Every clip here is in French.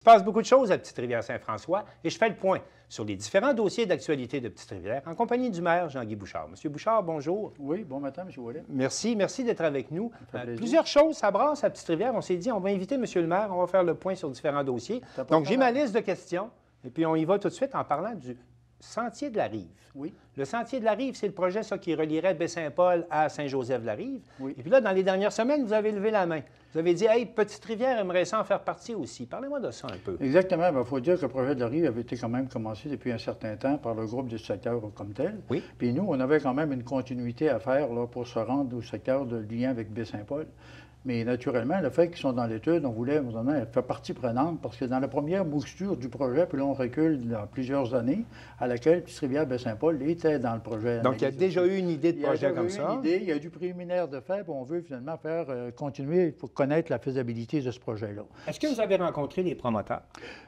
Il se passe beaucoup de choses à Petite-Rivière-Saint-François et je fais le point sur les différents dossiers d'actualité de Petite-Rivière en compagnie du maire Jean-Guy Bouchard. Monsieur Bouchard, bonjour. Oui, bon matin, M. Ouellet. Merci d'être avec nous. Ça fait plaisir. Plusieurs choses, ça brasse à Petite-Rivière. On s'est dit, on va inviter Monsieur le maire, on va faire le point sur différents dossiers. Donc, j'ai ma liste de questions et puis on y va tout de suite en parlant du Sentier de la Rive. Oui. Le Sentier de la Rive, c'est le projet qui relierait Baie-Saint-Paul à Saint-Joseph-la-Rive. Oui. Et puis là, dans les dernières semaines, vous avez levé la main. Vous avez dit, hey, Petite-Rivière aimerait ça en faire partie aussi. Parlez-moi de ça un peu. Exactement. Il faut dire que le projet de la Rive avait été quand même commencé depuis un certain temps par le groupe du secteur comme tel. Oui. Puis nous, on avait quand même une continuité à faire là, pour se rendre au secteur de lien avec Baie-Saint-Paul. Mais naturellement, le fait qu'ils sont dans l'étude, on voulait faire partie prenante parce que dans la première mouture du projet, puis là, on recule dans plusieurs années, à laquelle Petite-Rivière-Baie-Saint-Paul était dans le projet. Donc, il y a déjà eu une idée de projet comme ça. Il y a du préliminaire de fait, puis on veut finalement faire continuer pour connaître la faisabilité de ce projet-là. Est-ce que vous avez rencontré les promoteurs?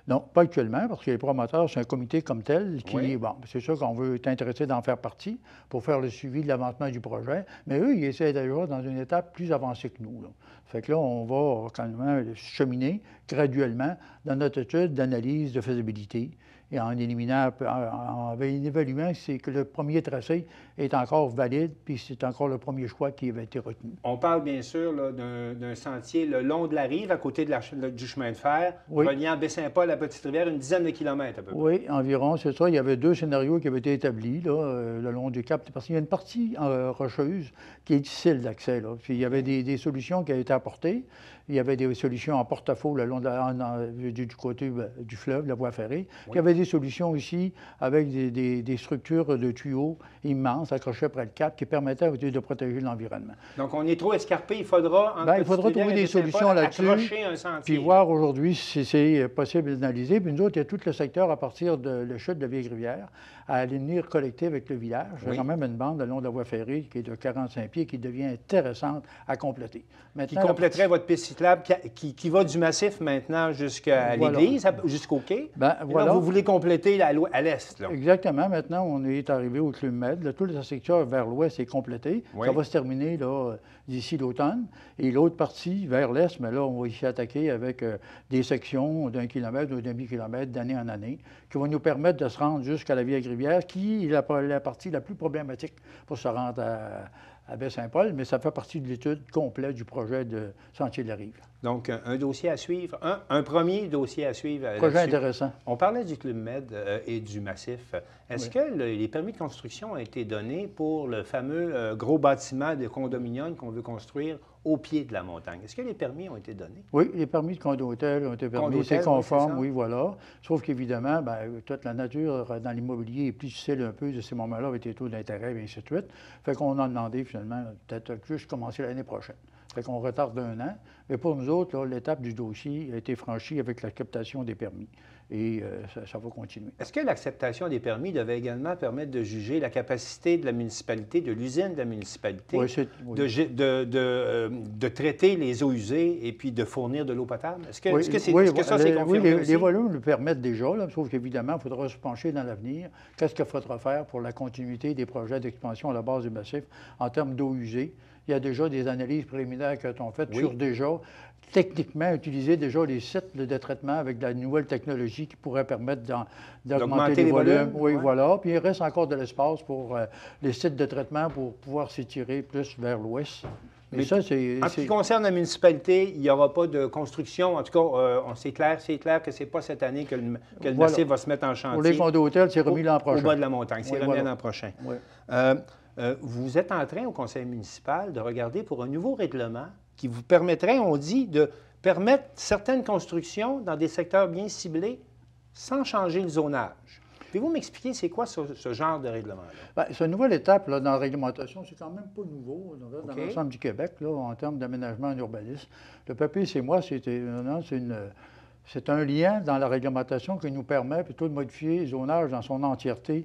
Non, pas actuellement, parce que les promoteurs, c'est un comité comme tel qui, Oui. bon, c'est sûr qu'on veut être intéressé d'en faire partie pour faire le suivi de l'avancement du projet, mais eux, ils essaient d'ailleurs dans une étape plus avancée que nous, là. Fait que là, on va quand même cheminer graduellement dans notre étude d'analyse de faisabilité et en évaluant c'est que le premier tracé est encore valide, puis c'est encore le premier choix qui avait été retenu. On parle bien sûr d'un sentier le long de la rive, à côté du chemin de fer, Oui. reliant Baie-Saint-Paul à Petite-Rivière, une dizaine de kilomètres à peu près. Oui, environ, c'est ça. Il y avait deux scénarios qui avaient été établis là, le long du cap, parce qu'il y a une partie rocheuse qui est difficile d'accès. Puis il y avait des solutions qui avaient été apportées. Il y avait des solutions en porte-à-faux le long du côté du fleuve, la voie ferrée. Puis il y avait des solutions ici avec des structures de tuyaux immenses accrochées après le cap qui permettaient de protéger l'environnement. Donc, on est trop escarpé. Il faudra trouver des solutions là-dessus, puis voir aujourd'hui si c'est possible d'analyser. Puis nous autres, il y a tout le secteur à partir de la chute de Vieille-Rivière à aller venir collecter avec le village. Il y a quand même une bande le long de la voie ferrée qui est de 45 pieds qui devient intéressante à compléter. Qui compléterait votre piste cyclable qui va du massif maintenant jusqu'à l'église, jusqu'au quai. Là, vous voulez compléter à l'est. Là. Exactement. Maintenant, on est arrivé au Club Med. Tout le secteur vers l'ouest est complété. Oui. Ça va se terminer d'ici l'automne. Et l'autre partie, vers l'est, mais là, on va y attaquer avec des sections d'1 kilomètre ou demi-kilomètre d'année en année qui vont nous permettre de se rendre jusqu'à la Vieille-Rivière, qui est la partie la plus problématique pour se rendre à Baie-Saint-Paul, mais ça fait partie de l'étude complète du projet de Sentier de la Rive. Donc, un dossier à suivre, un premier dossier à suivre. Projet intéressant. On parlait du Club Med et du massif. Est-ce que les permis de construction ont été donnés pour le fameux gros bâtiment de condominium qu'on veut construire au pied de la montagne? Est-ce que les permis ont été donnés? Oui, les permis de condo-hôtel ont été permis, c'est conforme, oui, voilà. Sauf qu'évidemment, toute la nature dans l'immobilier est plus difficile un peu de ces moments-là avec les taux d'intérêt et ainsi de suite. Fait qu'on a demandé finalement peut-être juste commencer l'année prochaine. Fait qu'on retarde d'1 an. Mais pour nous autres, l'étape du dossier a été franchie avec l'acceptation des permis. Et ça va continuer. Est-ce que l'acceptation des permis devait également permettre de juger la capacité de la municipalité, de l'usine de la municipalité, de traiter les eaux usées et puis de fournir de l'eau potable? Est-ce que ça, c'est confirmé aussi? Les volumes le permettent déjà, là, sauf qu'évidemment, il faudra se pencher dans l'avenir. Qu'est-ce qu'il faudra faire pour la continuité des projets d'expansion à la base du massif en termes d'eau usée? Il y a déjà des analyses préliminaires qui sont faites sur déjà, techniquement, utiliser déjà les sites de traitement avec de la nouvelle technologie qui pourrait permettre d'augmenter les volumes. Oui, voilà. Puis il reste encore de l'espace pour les sites de traitement pour pouvoir s'étirer plus vers l'ouest. Mais ça, en ce qui concerne la municipalité, il n'y aura pas de construction. En tout cas, c'est clair que ce n'est pas cette année que le massif va se mettre en chantier. Pour les condos hôtels, c'est remis l'an prochain. Au bas de la montagne, c'est remis l'an prochain. Oui. Vous êtes en train, au conseil municipal, de regarder pour un nouveau règlement qui vous permettrait, on dit, de permettre certaines constructions dans des secteurs bien ciblés sans changer le zonage. Pouvez-vous m'expliquer c'est quoi ce genre de règlement-là? C'est une nouvelle étape là, dans la réglementation. C'est quand même pas nouveau dans l'ensemble du Québec là, en termes d'aménagement en urbanisme. Le papier, c'est un lien dans la réglementation qui nous permet plutôt de modifier le zonage dans son entièreté,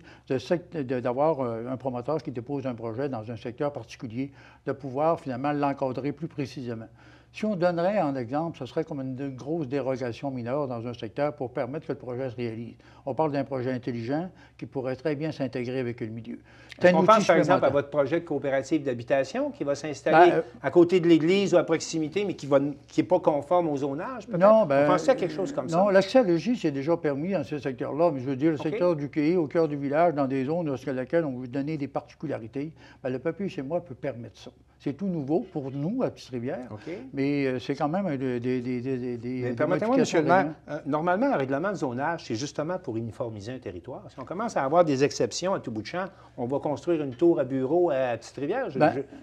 d'avoir un promoteur qui dépose un projet dans un secteur particulier, de pouvoir finalement l'encadrer plus précisément. Si on donnerait en exemple, ce serait comme une grosse dérogation mineure dans un secteur pour permettre que le projet se réalise. On parle d'un projet intelligent qui pourrait très bien s'intégrer avec le milieu. On pense par exemple à votre projet de coopérative d'habitation qui va s'installer à côté de l'église ou à proximité, mais qui n'est pas conforme au zonage, peut-être? Non, on pensait à quelque chose comme ça? Non, l'accès à l'église, c'est déjà permis dans ce secteur-là, mais je veux dire, le secteur du quai, au cœur du village, dans des zones sur lesquelles on veut donner des particularités, bien, le papier chez moi peut permettre ça. C'est tout nouveau pour nous, à Petite-Rivière, mais c'est quand même des permettez-moi, M. le maire, normalement, un règlement de zonage, c'est justement pour uniformiser un territoire. Si on commence à avoir des exceptions à tout bout de champ, on va construire une tour à bureau à Petite-Rivière.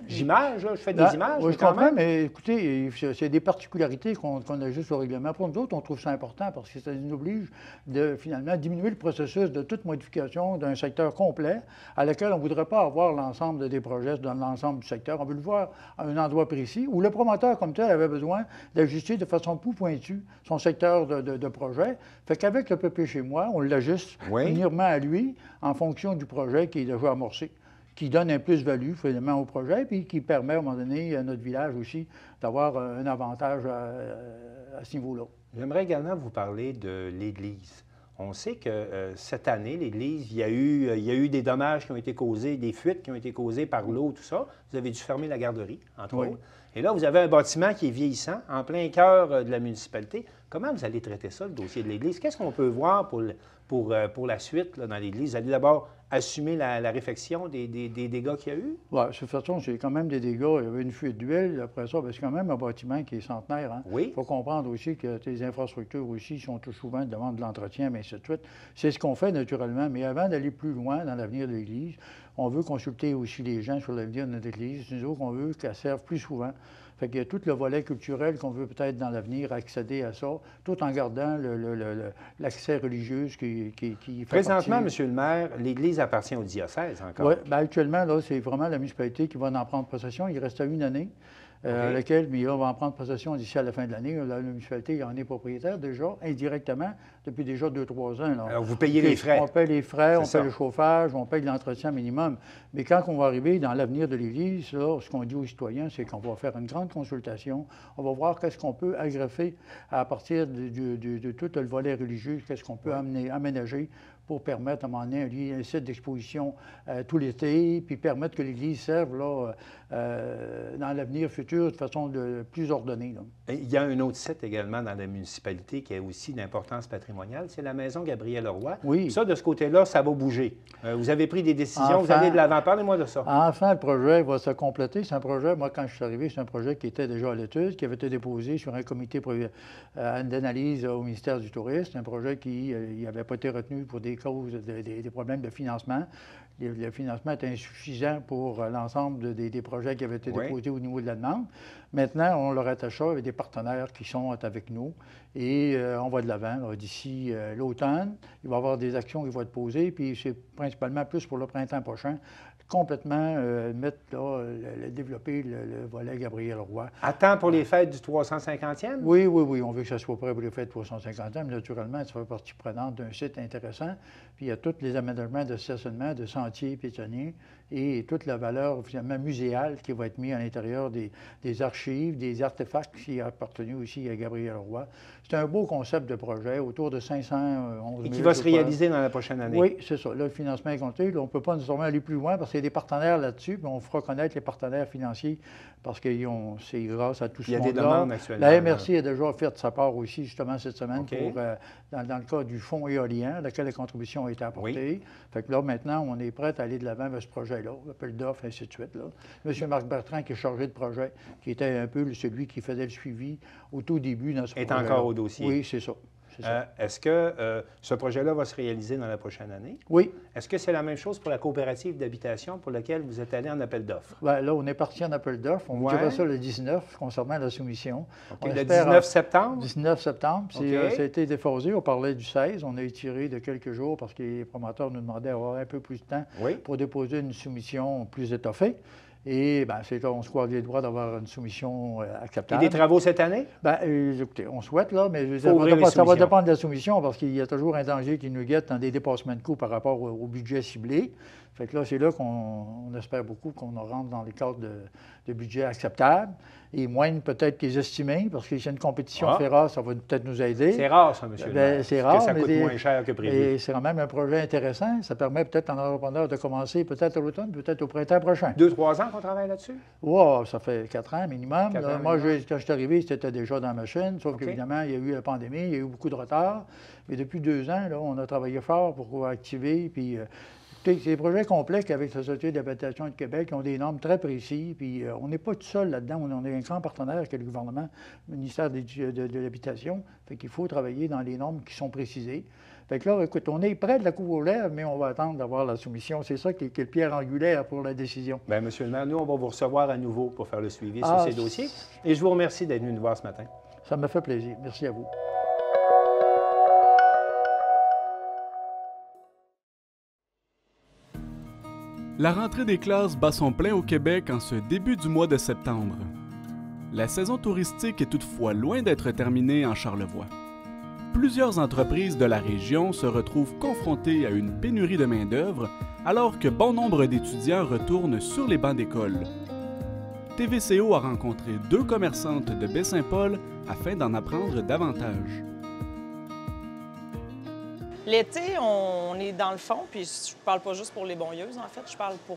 J'image, je fais des images. Oui, je comprends, mais écoutez, c'est des particularités qu'on ajuste au règlement. Pour nous autres, on trouve ça important parce que ça nous oblige de, finalement, diminuer le processus de toute modification d'un secteur complet à laquelle on ne voudrait pas avoir l'ensemble des projets dans l'ensemble du secteur. On veut le voir à un endroit précis où le promoteur, comme tel, avait besoin d'ajuster de façon plus pointue son secteur de projet. Fait qu'avec le papier chez moi, on l'ajuste uniquement à lui en fonction du projet qui est déjà amorcé, qui donne un plus-value finalement au projet, puis qui permet à un moment donné à notre village aussi d'avoir un avantage à ce niveau-là. J'aimerais également vous parler de l'Église. On sait que cette année, l'Église, il y a eu des dommages qui ont été causés, des fuites qui ont été causées par l'eau, tout ça. Vous avez dû fermer la garderie, entre autres. Et là, vous avez un bâtiment qui est vieillissant, en plein cœur de la municipalité. Comment vous allez traiter ça, le dossier de l'Église? Qu'est-ce qu'on peut voir pour la suite là, dans l'Église? Vous allez d'abord assumer la réfection des dégâts qu'il y a eu? Oui, de toute façon, c'est quand même des dégâts. Il y avait une fuite d'huile. Après ça, c'est quand même un bâtiment qui est centenaire. Hein? Oui. Il faut comprendre aussi que les infrastructures aussi sont tout souvent demandent de l'entretien, mais ainsi de suite. C'est ce qu'on fait naturellement. Mais avant d'aller plus loin dans l'avenir de l'Église, on veut consulter aussi les gens sur l'avenir de notre Église. Nous autres, on veut qu'elle serve plus souvent. Fait qu'il y a tout le volet culturel qu'on veut peut-être dans l'avenir accéder à ça, tout en gardant l'accès religieux qui fait Présentement, partie... M. le maire, l'Église appartient au diocèse encore. Oui, bien actuellement, là, c'est vraiment la municipalité qui va en prendre possession. Il reste à une année. Lequel, mais on va en prendre possession d'ici à la fin de l'année. La municipalité en est propriétaire déjà, indirectement, depuis déjà 2-3 ans. Là. Alors, vous payez les frais. On paye les frais, on paye le chauffage, on paye l'entretien minimum. Mais quand on va arriver dans l'avenir de l'Église, là, ce qu'on dit aux citoyens, c'est qu'on va faire une grande consultation. On va voir qu'est-ce qu'on peut agraffer à partir de tout le volet religieux, qu'est-ce qu'on peut aménager pour permettre à un moment donné un site d'exposition tout l'été, puis permettre que l'Église serve là, dans l'avenir futur de façon plus ordonnée. Là. Il y a un autre site également dans la municipalité qui a aussi d'importance patrimoniale, c'est la maison Gabriel-Leroy. Oui. Ça, de ce côté-là, ça va bouger. Vous avez pris des décisions, vous allez de l'avant. Parlez-moi de ça. Enfin, le projet va se compléter. C'est un projet, moi, quand je suis arrivé, c'est un projet qui était déjà à l'étude, qui avait été déposé sur un comité d'analyse au ministère du Tourisme. C'est un projet qui n'avait pas été retenu pour des causes, des problèmes de financement. Le financement est insuffisant pour l'ensemble des projets qui avaient été déposés au niveau de la demande. Maintenant, on leur attache ça avec des partenaires qui sont avec nous et on va de l'avant. D'ici l'automne, il va y avoir des actions qui vont être posées, puis c'est principalement plus pour le printemps prochain, complètement développer le volet Gabriel-Leroy. À temps pour les fêtes du 350e? Oui. On veut que ça soit prêt pour les fêtes du 350e. Naturellement, ça fait partie prenante d'un site intéressant. Puis il y a tous les aménagements de stationnement, de sentiers piétonniers et toute la valeur finalement muséale qui va être mise à l'intérieur des archives, des artefacts qui appartenaient aussi à Gabriel-Leroy. C'est un beau concept de projet, autour de 511 000. Et qui va se réaliser dans la prochaine année. Oui, c'est ça. Là, le financement est compté. Là, on ne peut pas nécessairement aller plus loin parce qu'il y a des partenaires là-dessus, puis on fera connaître les partenaires financiers parce que c'est grâce à tout ce monde-là. Il y a des demandes actuellement. La MRC a déjà fait de sa part aussi, justement, cette semaine, dans le cas du fonds éolien, à laquelle la contribution a été apportée. Fait que là, maintenant, on est prêt à aller de l'avant vers ce projet-là, l'appel d'offres, ainsi de suite. Là. M. Marc Bertrand, qui est chargé de projet, qui était un peu celui qui faisait le suivi au tout début dans ce projet. Est encore au dossier. Oui, c'est ça. Est-ce que ce projet-là va se réaliser dans la prochaine année? Oui. Est-ce que c'est la même chose pour la coopérative d'habitation pour laquelle vous êtes allé en appel d'offres? Bien, là, on est parti en appel d'offres. On dira ça le 19 concernant la soumission. Le 19 septembre? 19 septembre. Ça a été déphasé. On parlait du 16. On a étiré de quelques jours parce que les promoteurs nous demandaient d'avoir un peu plus de temps pour déposer une soumission plus étoffée. Et bien, on se croise les doigts d'avoir une soumission acceptable. Et des travaux cette année? Bien, écoutez, on souhaite, là, mais ça va dépendre de la soumission parce qu'il y a toujours un danger qui nous guette dans des dépassements de coûts par rapport au budget ciblé. Fait que là, c'est là qu'on espère beaucoup qu'on rentre dans les cadres de budget acceptables et moindre peut-être qu'ils estimaient, parce que s'il y a une compétition féroce, ça va peut-être nous aider. C'est rare, ça, monsieur le maire, c'est rare, que ça coûte moins cher que prévu. Et c'est quand même un projet intéressant. Ça permet peut-être à l'entrepreneur de commencer peut-être à l'automne, peut-être au printemps prochain. 2-3 ans qu'on travaille là-dessus? Wow, ça fait 4 ans minimum. 4 ans moi, minimum. quand je suis arrivé, c'était déjà dans la machine, sauf qu'évidemment, il y a eu la pandémie, il y a eu beaucoup de retard. Mais depuis 2 ans, là, on a travaillé fort pour pouvoir activer. Puis, c'est des projets complexes avec la Société d'habitation de Québec qui ont des normes très précises. Puis, on n'est pas tout seul là-dedans. On est un grand partenaire que le gouvernement, le ministère de l'Habitation. Fait qu'il faut travailler dans les normes qui sont précisées. Fait que là, écoute, on est près de la cour aux lèvres, mais on va attendre d'avoir la soumission. C'est ça qui est le pierre angulaire pour la décision. Bien, monsieur le maire, nous, on va vous recevoir à nouveau pour faire le suivi sur ces dossiers. Et je vous remercie d'être venu nous voir ce matin. Ça me fait plaisir. Merci à vous. La rentrée des classes bat son plein au Québec en ce début du mois de septembre. La saison touristique est toutefois loin d'être terminée en Charlevoix. Plusieurs entreprises de la région se retrouvent confrontées à une pénurie de main-d'œuvre alors que bon nombre d'étudiants retournent sur les bancs d'école. TVCO a rencontré 2 commerçantes de Baie-Saint-Paul afin d'en apprendre davantage. L'été, on est dans le fond, puis je parle pas juste pour les bonlieuses, en fait, je parle pour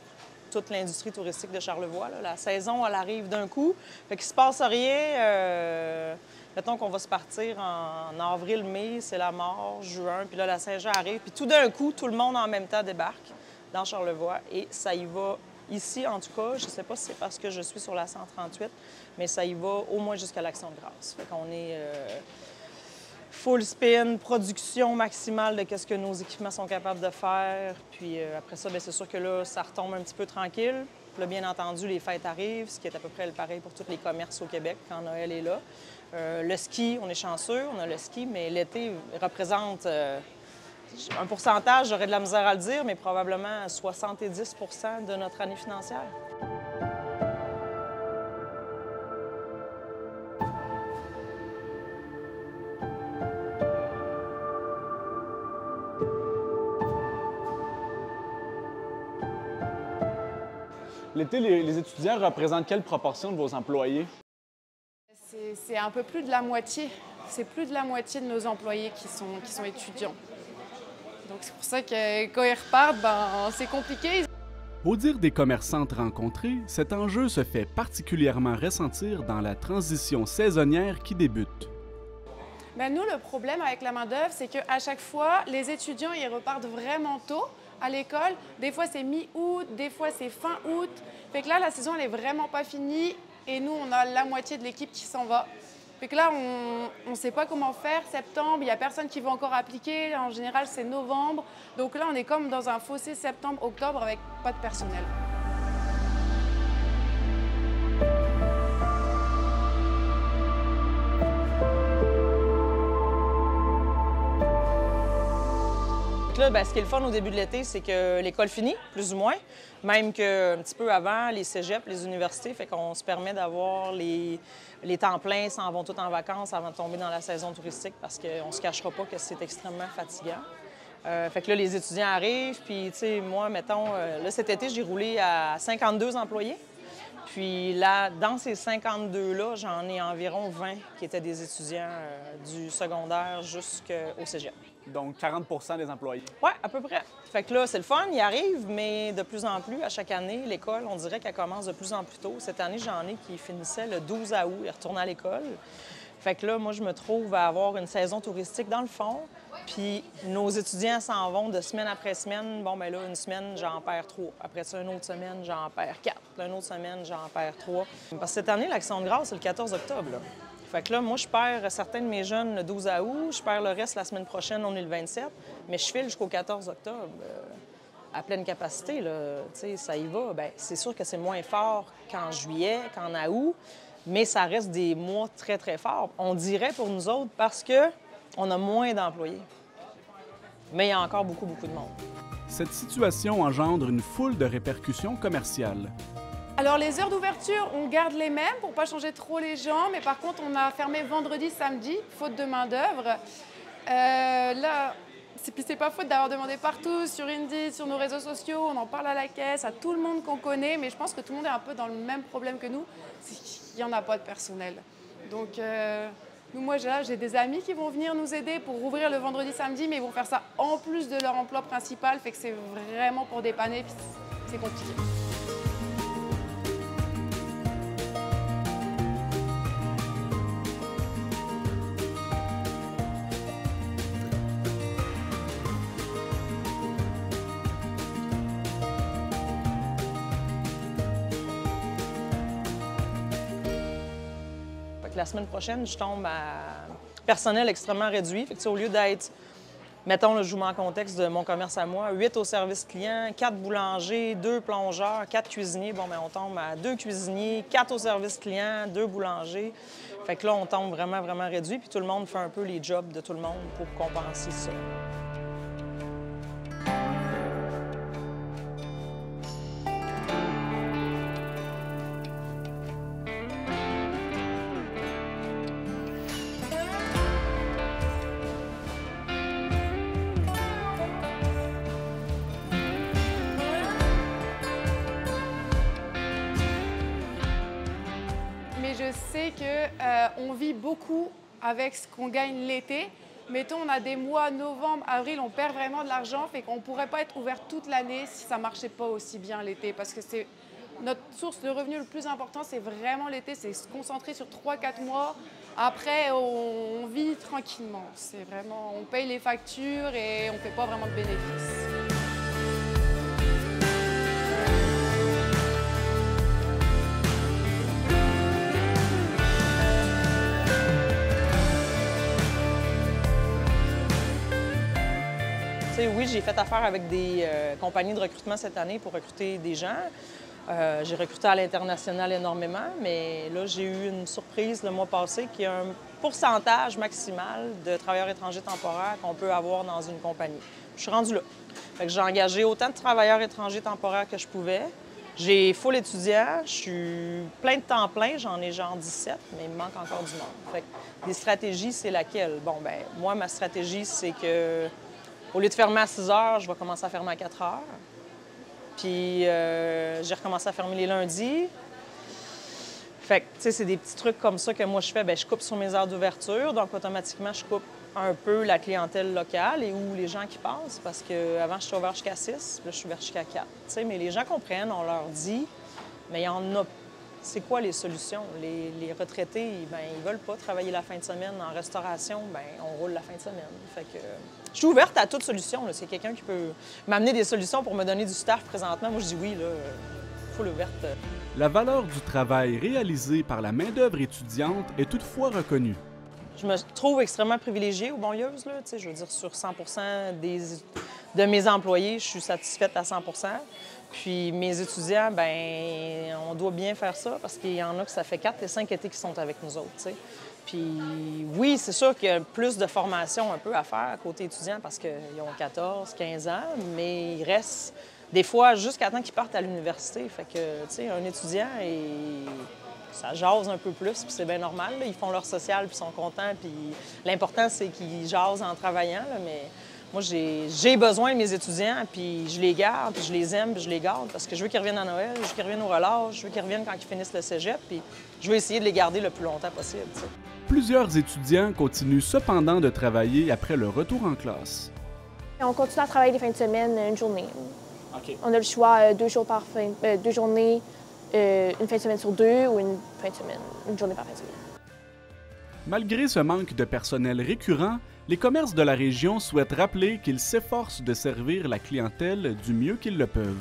toute l'industrie touristique de Charlevoix. Là. La saison, elle arrive d'un coup, fait qu'il se passe rien. Mettons qu'on va se partir en avril, mai, c'est la mort, juin, puis là, la Saint-Jean arrive, puis tout d'un coup, tout le monde en même temps débarque dans Charlevoix, et ça y va ici, en tout cas, je sais pas si c'est parce que je suis sur la 138, mais ça y va au moins jusqu'à l'Action de grâce. Fait qu'on est... full spin, production maximale de ce que nos équipements sont capables de faire. Puis après ça, bien, c'est sûr que là, ça retombe un petit peu tranquille. Puis là, bien entendu, les fêtes arrivent, ce qui est à peu près le pareil pour tous les commerces au Québec quand Noël est là. Le ski, on est chanceux, on a le ski, mais l'été représente un pourcentage, j'aurais de la misère à le dire, mais probablement 70 % de notre année financière. L'été, les étudiants représentent quelle proportion de vos employés? C'est un peu plus de la moitié. C'est plus de la moitié de nos employés qui sont étudiants. Donc c'est pour ça que quand ils repartent, c'est compliqué. Au dire des commerçantes rencontrées, cet enjeu se fait particulièrement ressentir dans la transition saisonnière qui débute. Nous, le problème avec la main-d'œuvre, c'est qu'à chaque fois, les étudiants, ils repartent vraiment tôt à l'école. Des fois, c'est mi-août, des fois, c'est fin août. Fait que là, la saison, elle n'est vraiment pas finie. Et nous, on a la moitié de l'équipe qui s'en va. Fait que là, on ne sait pas comment faire. Septembre, il n'y a personne qui va encore appliquer. En général, c'est novembre. Donc là, on est comme dans un fossé septembre-octobre avec pas de personnel. Là, ce qui est le fun au début de l'été, c'est que l'école finit, plus ou moins. Même qu'un petit peu avant, les cégeps, les universités, fait qu'on se permet d'avoir les temps pleins, s'en vont tous en vacances avant de tomber dans la saison touristique parce qu'on ne se cachera pas que c'est extrêmement fatigant. Fait que là, les étudiants arrivent, puis tu sais, moi, mettons, là, cet été, j'ai roulé à 52 employés. Puis là, dans ces 52-là, j'en ai environ 20 qui étaient des étudiants du secondaire jusqu'au cégep. Donc 40 % des employés. Oui, à peu près. Fait que là, c'est le fun, il arrive, mais de plus en plus, à chaque année, l'école, on dirait qu'elle commence de plus en plus tôt. Cette année, j'en ai qui finissaient le 12 août, ils retournaient à l'école. Fait que là, moi, je me trouve à avoir une saison touristique dans le fond. Puis nos étudiants s'en vont de semaine après semaine. Bon, bien là, une semaine, j'en perds 3. Après ça, une autre semaine, j'en perds 4. Une autre semaine, j'en perds 3. Parce que cette année, l'Action de grâce, c'est le 14 octobre, là. Fait que là, moi, je perds certains de mes jeunes le 12 août. Je perds le reste la semaine prochaine, on est le 27. Mais je file jusqu'au 14 octobre. À pleine capacité, là, tu sais, ça y va. Bien, c'est sûr que c'est moins fort qu'en juillet, qu'en août. Mais ça reste des mois très, très forts. On dirait pour nous autres parce qu'on a moins d'employés. Mais il y a encore beaucoup, beaucoup de monde. Cette situation engendre une foule de répercussions commerciales. Alors, les heures d'ouverture, on garde les mêmes pour ne pas changer trop les gens. Mais par contre, on a fermé vendredi, samedi, faute de main-d'œuvre. Là, Puis c'est pas faute d'avoir demandé partout, sur Indeed, sur nos réseaux sociaux, on en parle à la caisse, à tout le monde qu'on connaît, mais je pense que tout le monde est un peu dans le même problème que nous, c'est qu'il n'y en a pas de personnel. Donc, nous, moi, j'ai des amis qui vont venir nous aider pour rouvrir le vendredi, samedi, mais ils vont faire ça en plus de leur emploi principal, fait que c'est vraiment pour dépanner, puis c'est compliqué. La semaine prochaine, je tombe à personnel extrêmement réduit. Fait que, au lieu d'être, mettons, là, je vous mets en contexte de mon commerce à moi, 8 au service client, 4 boulangers, 2 plongeurs, 4 cuisiniers. Bon, bien, on tombe à 2 cuisiniers, 4 au service client, 2 boulangers. Fait que là, on tombe vraiment, vraiment réduit. Puis tout le monde fait un peu les jobs de tout le monde pour compenser ça. Je sais qu'on vit beaucoup avec ce qu'on gagne l'été. Mettons, on a des mois, novembre, avril, on perd vraiment de l'argent, fait qu'on ne pourrait pas être ouvert toute l'année si ça ne marchait pas aussi bien l'été. Parce que c'est notre source de revenus le plus important, c'est vraiment l'été, c'est se concentrer sur 3-4 mois. Après, on vit tranquillement. C'est vraiment, on paye les factures et on ne fait pas vraiment de bénéfices. Oui, j'ai fait affaire avec des compagnies de recrutement cette année pour recruter des gens. J'ai recruté à l'international énormément, mais là, j'ai eu une surprise le mois passé qui est un pourcentage maximal de travailleurs étrangers temporaires qu'on peut avoir dans une compagnie. Je suis rendue là. Fait que j'ai engagé autant de travailleurs étrangers temporaires que je pouvais. J'ai full étudiant, je suis plein de temps plein, j'en ai genre 17, mais il me manque encore du monde. Fait que des stratégies, c'est laquelle? Bon, ben moi, ma stratégie, c'est que au lieu de fermer à 6 heures, je vais commencer à fermer à 4 heures. Puis j'ai recommencé à fermer les lundis. Fait que, tu sais, c'est des petits trucs comme ça que moi je fais. Bien, je coupe sur mes heures d'ouverture, donc automatiquement, je coupe un peu la clientèle locale et ou les gens qui passent, parce qu'avant, j'étais ouvert jusqu'à 6, puis là, je suis ouvert jusqu'à 4. Tu sais, mais les gens comprennent, on leur dit, mais il y en a. C'est quoi les solutions? Les retraités, ben, ils veulent pas travailler la fin de semaine en restauration, ben on roule la fin de semaine. Fait que je suis ouverte à toute solution. Là. C'est quelqu'un qui peut m'amener des solutions pour me donner du staff présentement. Moi, je dis oui, là, full ouverte. La valeur du travail réalisé par la main-d'œuvre étudiante est toutefois reconnue. Je me trouve extrêmement privilégiée aux Bonlieuses. Là, je veux dire, sur 100 de mes employés, je suis satisfaite à 100 Puis mes étudiants, ben on doit bien faire ça parce qu'il y en a que ça fait 4 et 5 étés qui sont avec nous autres, t'sais. Puis oui, c'est sûr qu'il y a plus de formation un peu à faire côté étudiant parce qu'ils ont 14, 15 ans, mais il reste des fois jusqu'à temps qu'ils partent à l'université. Fait que, tu sais, un étudiant, ça jase un peu plus, puis c'est bien normal. Là. Ils font leur social, puis ils sont contents, puis l'important, c'est qu'ils jasent en travaillant, là, mais moi, j'ai besoin de mes étudiants, puis je les garde, puis je les aime, puis je les garde, parce que je veux qu'ils reviennent à Noël, je veux qu'ils reviennent au relâche, je veux qu'ils reviennent quand ils finissent le cégep, puis je veux essayer de les garder le plus longtemps possible. T'sais. Plusieurs étudiants continuent cependant de travailler après le retour en classe. On continue à travailler les fins de semaine, une journée. OK. On a le choix 2 jours par deux journées, une fin de semaine sur 2 ou une fin de semaine, une journée par fin de semaine. Malgré ce manque de personnel récurrent, les commerces de la région souhaitent rappeler qu'ils s'efforcent de servir la clientèle du mieux qu'ils le peuvent.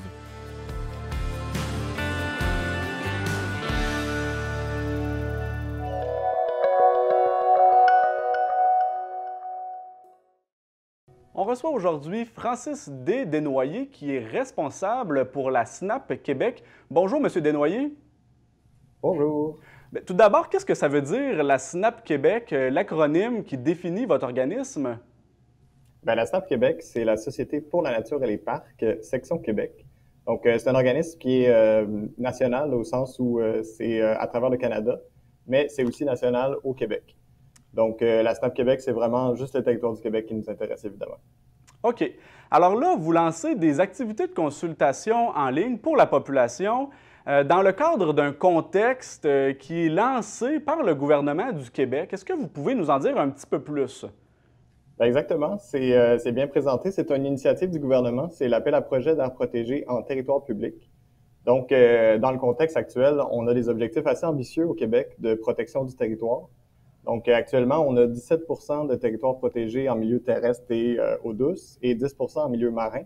On reçoit aujourd'hui Francis D. Desnoyers, qui est responsable pour la SNAP Québec. Bonjour, M. Desnoyers. Bonjour. Bien, tout d'abord, qu'est-ce que ça veut dire la SNAP Québec, l'acronyme qui définit votre organisme? Bien, la SNAP Québec, c'est la Société pour la nature et les parcs, section Québec. Donc, c'est un organisme qui est national au sens où c'est à travers le Canada, mais c'est aussi national au Québec. Donc, la SNAP Québec, c'est vraiment juste le territoire du Québec qui nous intéresse, évidemment. OK. Alors là, vous lancez des activités de consultation en ligne pour la population dans le cadre d'un contexte qui est lancé par le gouvernement du Québec. Est-ce que vous pouvez nous en dire un petit peu plus? Ben exactement, c'est bien présenté. C'est une initiative du gouvernement. C'est l'appel à projet d'aires protégées en territoire public. Donc, dans le contexte actuel, on a des objectifs assez ambitieux au Québec de protection du territoire. Donc, actuellement, on a 17 de territoires protégés en milieu terrestre et eau douce et 10 en milieu marin.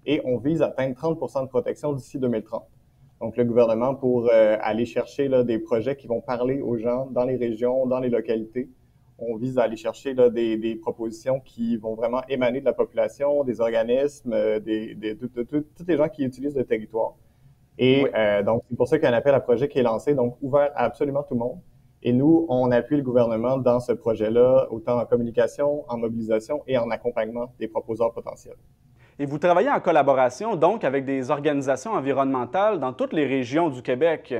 Et on vise à atteindre 30 de protection d'ici 2030. Donc, le gouvernement, pour aller chercher là, des projets qui vont parler aux gens dans les régions, dans les localités, on vise à aller chercher là, des propositions qui vont vraiment émaner de la population, des organismes, de tous les gens qui utilisent le territoire. Et donc, c'est pour ça qu'il y a un appel à projet qui est lancé, donc ouvert à absolument tout le monde. Et nous, on appuie le gouvernement dans ce projet-là, autant en communication, en mobilisation et en accompagnement des proposeurs potentiels. Et vous travaillez en collaboration, donc, avec des organisations environnementales dans toutes les régions du Québec.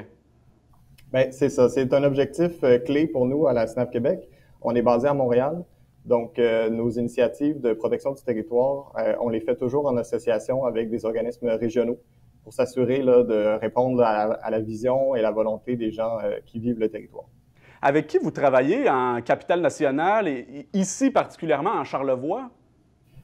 Bien, c'est ça. C'est un objectif clé pour nous à la SNAP Québec. On est basé à Montréal. Donc, nos initiatives de protection du territoire, on les fait toujours en association avec des organismes régionaux pour s'assurer là, de répondre à la vision et la volonté des gens qui vivent le territoire. Avec qui vous travaillez en Capitale-Nationale et ici particulièrement en Charlevoix?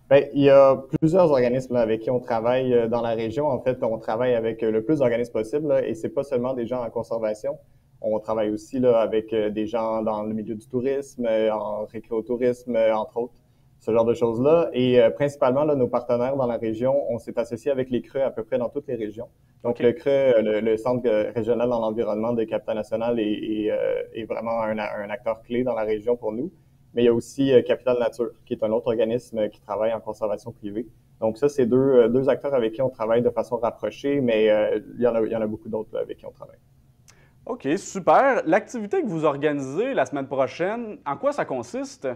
Bien, il y a plusieurs organismes là, avec qui on travaille dans la région. En fait, on travaille avec le plus d'organismes possible là, et c'est pas seulement des gens en conservation. On travaille aussi là, avec des gens dans le milieu du tourisme, en récréotourisme, entre autres, ce genre de choses-là. Et principalement, là, nos partenaires dans la région, on s'est associé avec les CRE à peu près dans toutes les régions. Donc, le CRE, le Centre régional dans l'environnement de Capitale-Nationale est vraiment un acteur clé dans la région pour nous. Mais il y a aussi Capital Nature, qui est un autre organisme qui travaille en conservation privée. Donc ça, c'est deux acteurs avec qui on travaille de façon rapprochée, mais il y en a beaucoup d'autres avec qui on travaille. OK, super. L'activité que vous organisez la semaine prochaine, en quoi ça consiste?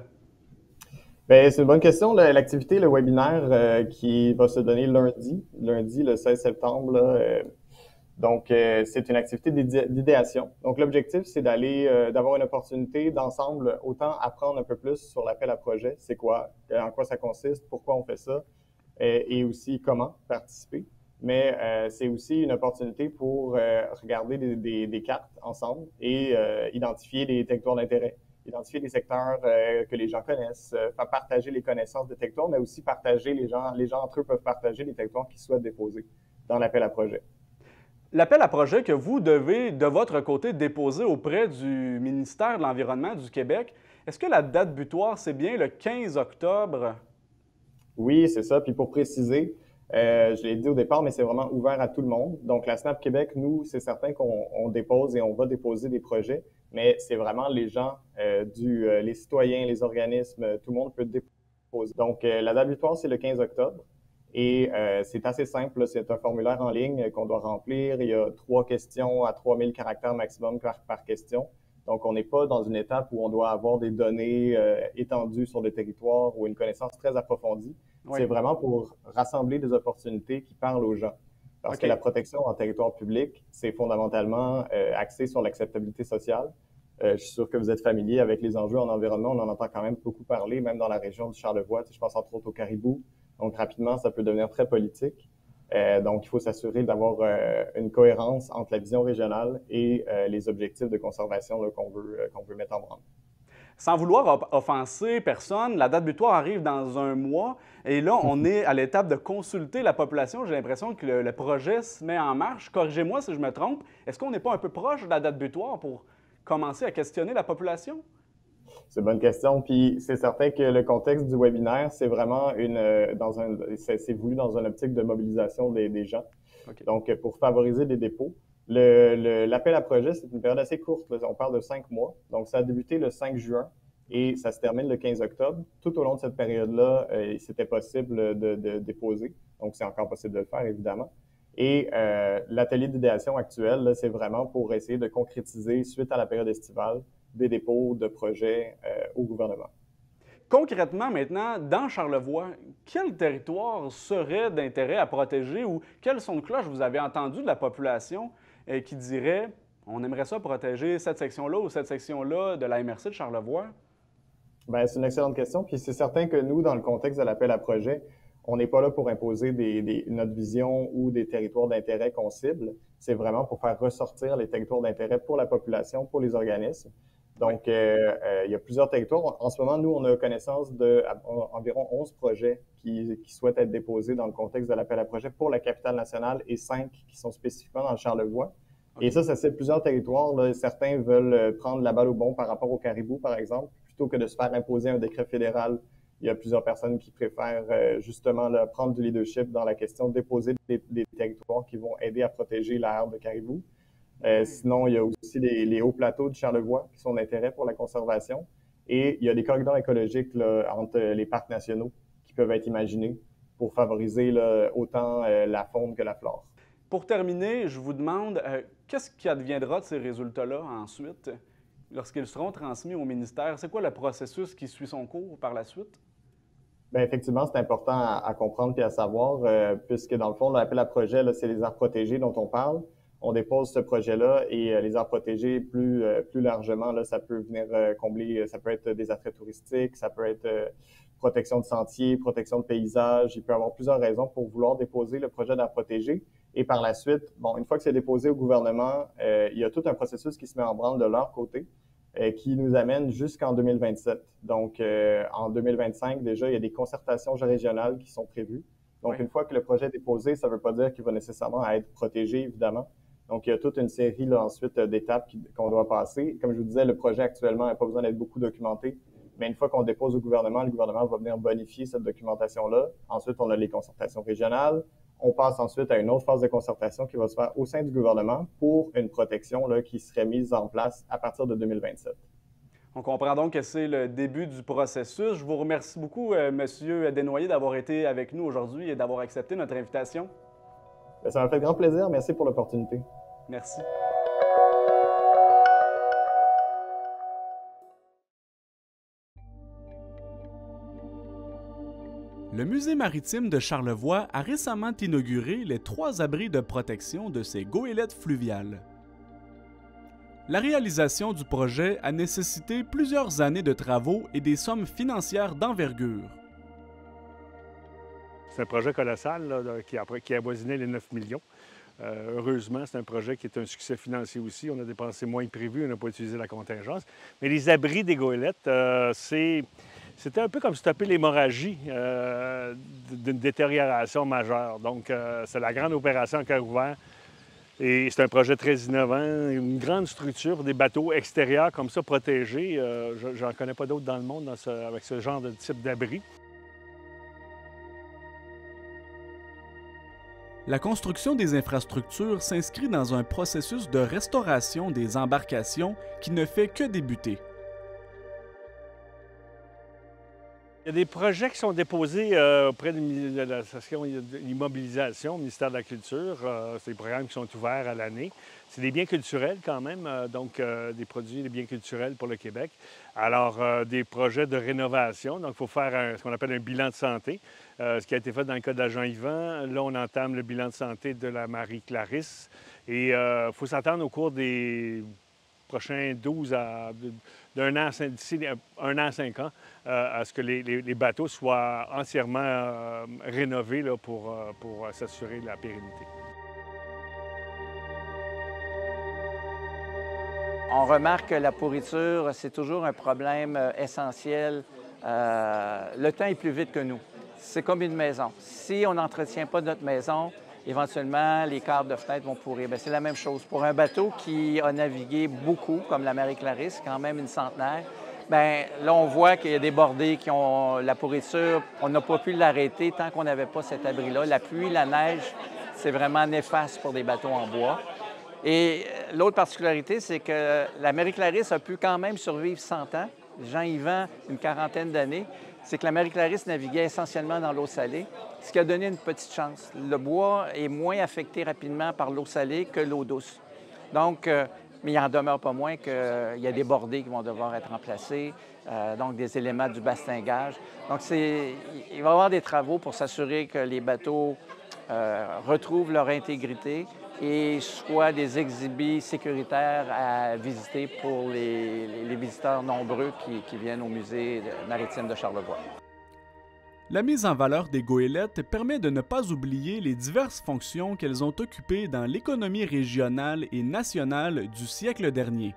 Bien, c'est une bonne question. L'activité, le webinaire qui va se donner lundi le 16 septembre, là, donc, c'est une activité d'idéation. Donc, l'objectif, c'est d'avoir une opportunité d'ensemble autant apprendre un peu plus sur l'appel à projet, c'est quoi, en quoi ça consiste, pourquoi on fait ça, et aussi comment participer. Mais c'est aussi une opportunité pour regarder des cartes ensemble et identifier des territoires d'intérêt, identifier des secteurs que les gens connaissent, partager les connaissances des territoires, mais aussi partager les gens entre eux peuvent partager les territoires qu'ils souhaitent déposer dans l'appel à projet. L'appel à projet que vous devez, de votre côté, déposer auprès du ministère de l'Environnement du Québec, est-ce que la date butoir, c'est bien le 15 octobre? Oui, c'est ça. Puis pour préciser, je l'ai dit au départ, mais c'est vraiment ouvert à tout le monde. Donc, la SNAP Québec, nous, c'est certain qu'on dépose et on va déposer des projets, mais c'est vraiment les gens, les citoyens, les organismes, tout le monde peut déposer. Donc, la date butoir, c'est le 15 octobre. Et c'est assez simple, c'est un formulaire en ligne qu'on doit remplir. Il y a 3 questions à 3000 caractères maximum par question. Donc, on n'est pas dans une étape où on doit avoir des données étendues sur le territoire ou une connaissance très approfondie. Oui. C'est vraiment pour rassembler des opportunités qui parlent aux gens. Parce que la protection en territoire public, c'est fondamentalement axé sur l'acceptabilité sociale. Je suis sûr que vous êtes familier avec les enjeux en environnement. On en entend quand même beaucoup parler, même dans la région du Charlevoix. Je pense entre autres au caribou. Donc, rapidement, ça peut devenir très politique. Donc, il faut s'assurer d'avoir une cohérence entre la vision régionale et les objectifs de conservation qu'on veut mettre en branle. Sans vouloir offenser personne, la date butoir arrive dans un mois et là, on est à l'étape de consulter la population. J'ai l'impression que le projet se met en marche. Corrigez-moi si je me trompe. Est-ce qu'on n'est pas un peu proche de la date butoir pour commencer à questionner la population? C'est une bonne question. Puis c'est certain que le contexte du webinaire, c'est vraiment c'est voulu dans une optique de mobilisation des gens. Okay. Donc, pour favoriser les dépôts. L'appel à projet, c'est une période assez courte. Là. On parle de 5 mois. Donc, ça a débuté le 5 juin et ça se termine le 15 octobre. Tout au long de cette période-là, c'était possible de déposer. Donc, c'est encore possible de le faire, évidemment. Et l'atelier d'idéation actuel, c'est vraiment pour essayer de concrétiser, suite à la période estivale, des dépôts de projets au gouvernement. Concrètement, maintenant, dans Charlevoix, quel territoire serait d'intérêt à protéger ou quels sons de cloche vous avez entendus de la population qui dirait « on aimerait ça protéger cette section-là ou cette section-là de la MRC de Charlevoix » ? Bien, c'est une excellente question. Puis c'est certain que nous, dans le contexte de l'appel à projet, On n'est pas là pour imposer notre vision ou des territoires d'intérêt qu'on cible. C'est vraiment pour faire ressortir les territoires d'intérêt pour la population, pour les organismes. Donc, il y a plusieurs territoires. En ce moment, nous, on a connaissance d'environ 11 projets qui souhaitent être déposés dans le contexte de l'appel à projet pour la capitale nationale et 5 qui sont spécifiquement dans le Charlevoix. Okay. Et ça c'est plusieurs territoires. Là. Certains veulent prendre la balle au bon par rapport au caribou, par exemple, plutôt que de se faire imposer un décret fédéral. Il y a plusieurs personnes qui préfèrent justement là, prendre du leadership dans la question de déposer des territoires qui vont aider à protéger l'aire de caribou. Sinon, il y a aussi les hauts plateaux du Charlevoix qui sont d'intérêt pour la conservation. Et il y a des corridors écologiques là, entre les parcs nationaux qui peuvent être imaginés pour favoriser là, autant la faune que la flore. Pour terminer, je vous demande, qu'est-ce qui adviendra de ces résultats-là ensuite, lorsqu'ils seront transmis au ministère? C'est quoi le processus qui suit son cours par la suite? Bien, effectivement, c'est important à comprendre et à savoir, puisque dans le fond, l'appel à projet, c'est les aires protégées dont on parle. On dépose ce projet-là et les aires protégées, plus largement, là, ça peut venir combler, ça peut être des attraits touristiques, ça peut être protection de sentiers, protection de paysages. Il peut y avoir plusieurs raisons pour vouloir déposer le projet d'aire protégée. Et par la suite, bon, une fois que c'est déposé au gouvernement, il y a tout un processus qui se met en branle de leur côté qui nous amène jusqu'en 2027. Donc, en 2025, déjà, il y a des concertations régionales qui sont prévues. Donc, une fois que le projet est déposé, ça ne veut pas dire qu'il va nécessairement être protégé, évidemment. Donc, il y a toute une série là, ensuite d'étapes qu'on doit passer. Comme je vous disais, le projet actuellement n'a pas besoin d'être beaucoup documenté. Mais une fois qu'on dépose au gouvernement, le gouvernement va venir bonifier cette documentation-là. Ensuite, on a les concertations régionales. On passe ensuite à une autre phase de concertation qui va se faire au sein du gouvernement pour une protection là, qui serait mise en place à partir de 2027. On comprend donc que c'est le début du processus. Je vous remercie beaucoup, M. Desnoyers, d'avoir été avec nous aujourd'hui et d'avoir accepté notre invitation. Bien, ça m'a fait grand plaisir. Merci pour l'opportunité. Merci. Le Musée maritime de Charlevoix a récemment inauguré les 3 abris de protection de ses goélettes fluviales. La réalisation du projet a nécessité plusieurs années de travaux et des sommes financières d'envergure. C'est un projet colossal là, qui a avoisiné les 9 millions. Heureusement, c'est un projet qui est un succès financier aussi. On a dépensé moins que prévu, on n'a pas utilisé la contingence. Mais les abris des goélettes, c'était un peu comme stopper l'hémorragie d'une détérioration majeure. Donc, c'est la grande opération en cœur ouvert. Et c'est un projet très innovant, une grande structure pour des bateaux extérieurs comme ça, protégés. J'en connais pas d'autres dans le monde avec ce genre de type d'abri. La construction des infrastructures s'inscrit dans un processus de restauration des embarcations qui ne fait que débuter. Il y a des projets qui sont déposés auprès de l'association d'immobilisation, au ministère de la Culture. C'est des programmes qui sont ouverts à l'année. C'est des biens culturels quand même, donc des produits, des biens culturels pour le Québec. Alors, des projets de rénovation. Donc, il faut faire ce qu'on appelle un bilan de santé, ce qui a été fait dans le cas de la Jean-Yvan. Là, on entame le bilan de santé de la Marie-Clarisse. Et il faut s'attendre au cours des prochains 12 à... d'ici 1 an à 5 ans, à ce que les bateaux soient entièrement rénovés là, pour s'assurer de la pérennité. On remarque que la pourriture, c'est toujours un problème essentiel. Le temps est plus vite que nous. C'est comme une maison. Si on n'entretient pas notre maison, éventuellement, les cadres de fenêtre vont pourrir. Bien, c'est la même chose. Pour un bateau qui a navigué beaucoup, comme la Marie-Clarisse, quand même une centenaire, bien, là, on voit qu'il y a des bordées qui ont la pourriture. On n'a pas pu l'arrêter tant qu'on n'avait pas cet abri-là. La pluie, la neige, c'est vraiment néfaste pour des bateaux en bois. Et l'autre particularité, c'est que la Marie-Clarisse a pu quand même survivre 100 ans. Jean-Yvan, une quarantaine d'années. C'est que la Marie-Clarisse naviguait essentiellement dans l'eau salée, ce qui a donné une petite chance. Le bois est moins affecté rapidement par l'eau salée que l'eau douce. Donc, mais il n'en demeure pas moins qu'il y a des bordées qui vont devoir être remplacées, donc des éléments du bastingage. Donc, il va y avoir des travaux pour s'assurer que les bateaux retrouvent leur intégrité et soient des exhibits sécuritaires à visiter pour les visiteurs nombreux qui viennent au musée maritime de Charlevoix. La mise en valeur des goélettes permet de ne pas oublier les diverses fonctions qu'elles ont occupées dans l'économie régionale et nationale du siècle dernier.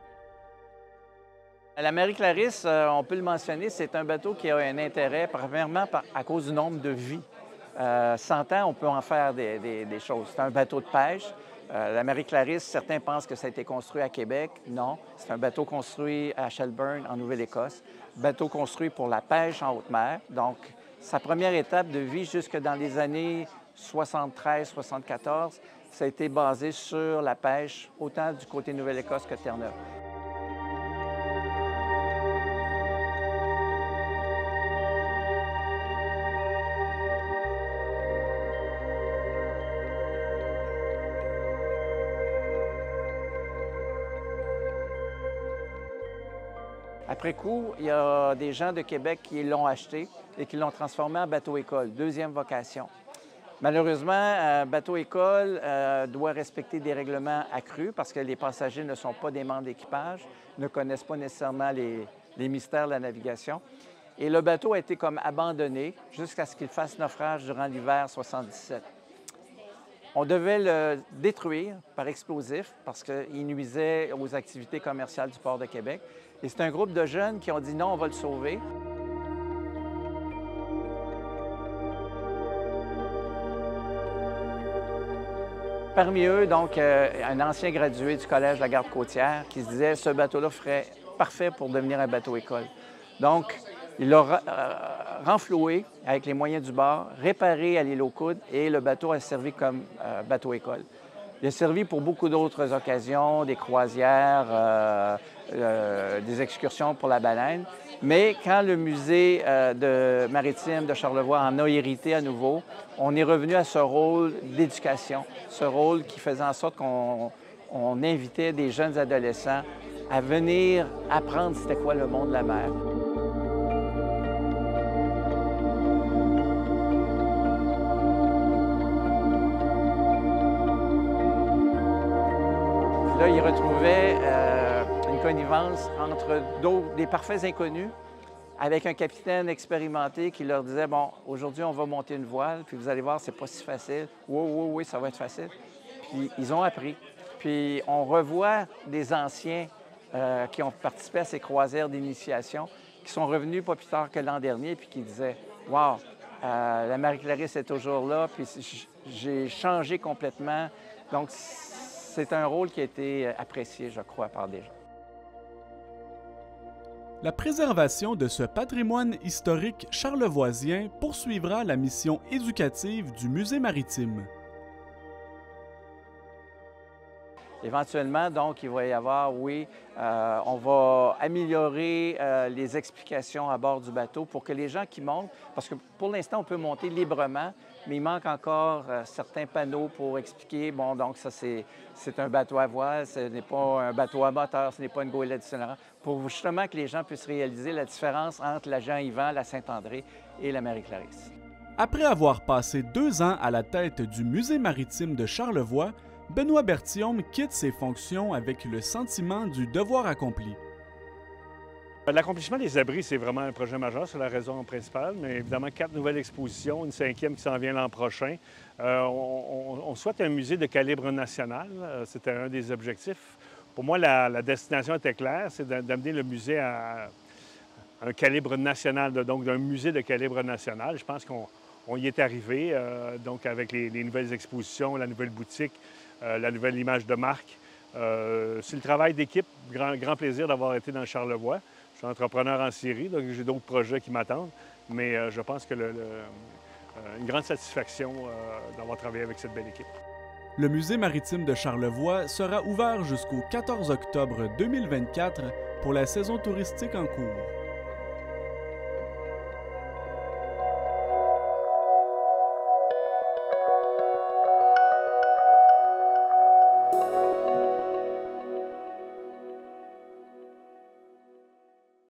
La Marie Clarisse, on peut le mentionner, c'est un bateau qui a un intérêt, premièrement à cause du nombre de vies. 100 ans, on peut en faire des choses. C'est un bateau de pêche. La Marie Clarisse, certains pensent que ça a été construit à Québec. Non, c'est un bateau construit à Shelburne, en Nouvelle-Écosse. Bateau construit pour la pêche en haute mer. Donc, sa première étape de vie, jusque dans les années 73-74, ça a été basé sur la pêche, autant du côté Nouvelle-Écosse que Terre-Neuve. Après coup, il y a des gens de Québec qui l'ont acheté et qui l'ont transformé en bateau-école, deuxième vocation. Malheureusement, bateau-école doit respecter des règlements accrus parce que les passagers ne sont pas des membres d'équipage, ne connaissent pas nécessairement les mystères de la navigation. Et le bateau a été comme abandonné jusqu'à ce qu'il fasse naufrage durant l'hiver 77. On devait le détruire par explosif parce qu'il nuisait aux activités commerciales du port de Québec. Et c'est un groupe de jeunes qui ont dit non, on va le sauver. Parmi eux, donc, un ancien gradué du Collège de la Garde-Côtière qui se disait ce bateau-là serait parfait pour devenir un bateau-école. Donc, il l'a renfloué avec les moyens du bord, réparé à l'île aux Coudes et le bateau a servi comme bateau-école. Il a servi pour beaucoup d'autres occasions, des croisières, des excursions pour la baleine. Mais quand le musée maritime de Charlevoix en a hérité à nouveau, on est revenu à ce rôle d'éducation, ce rôle qui faisait en sorte qu'on invitait des jeunes adolescents à venir apprendre c'était quoi le monde de la mer. Là, il retrouvait une connivence entre des parfaits inconnus avec un capitaine expérimenté qui leur disait « Bon, aujourd'hui, on va monter une voile, puis vous allez voir, c'est pas si facile. Oui, ça va être facile. » Puis ils ont appris. Puis on revoit des anciens qui ont participé à ces croisières d'initiation, qui sont revenus pas plus tard que l'an dernier, puis qui disaient « Wow, la Marie Clarisse est toujours là, puis j'ai changé complètement. » Donc, c'est un rôle qui a été apprécié, je crois, par des gens. La préservation de ce patrimoine historique charlevoisien poursuivra la mission éducative du Musée maritime. Éventuellement, donc, il va y avoir, oui, on va améliorer les explications à bord du bateau pour que les gens qui montent, parce que pour l'instant, on peut monter librement, mais il manque encore certains panneaux pour expliquer, bon, donc ça, c'est un bateau à voile, ce n'est pas un bateau à moteur, ce n'est pas une goélette d'itinérant, pour justement que les gens puissent réaliser la différence entre la Jean-Yvan, la Saint-André et la Marie Clarisse. Après avoir passé 2 ans à la tête du Musée maritime de Charlevoix, Benoît Berthiaume quitte ses fonctions avec le sentiment du devoir accompli. L'accomplissement des abris, c'est vraiment un projet majeur, c'est la raison principale, mais évidemment 4 nouvelles expositions, une 5e qui s'en vient l'an prochain. On souhaite un musée de calibre national, c'était un des objectifs. Pour moi, la destination était claire, c'est d'amener le musée à un calibre national, donc d'un musée de calibre national. Je pense qu'on y est arrivé, donc avec les nouvelles expositions, la nouvelle boutique, la nouvelle image de marque. C'est le travail d'équipe, grand plaisir d'avoir été dans Charlevoix. Je suis entrepreneur en série, donc j'ai d'autres projets qui m'attendent, mais je pense que une grande satisfaction d'avoir travaillé avec cette belle équipe. Le Musée maritime de Charlevoix sera ouvert jusqu'au 14 octobre 2024 pour la saison touristique en cours.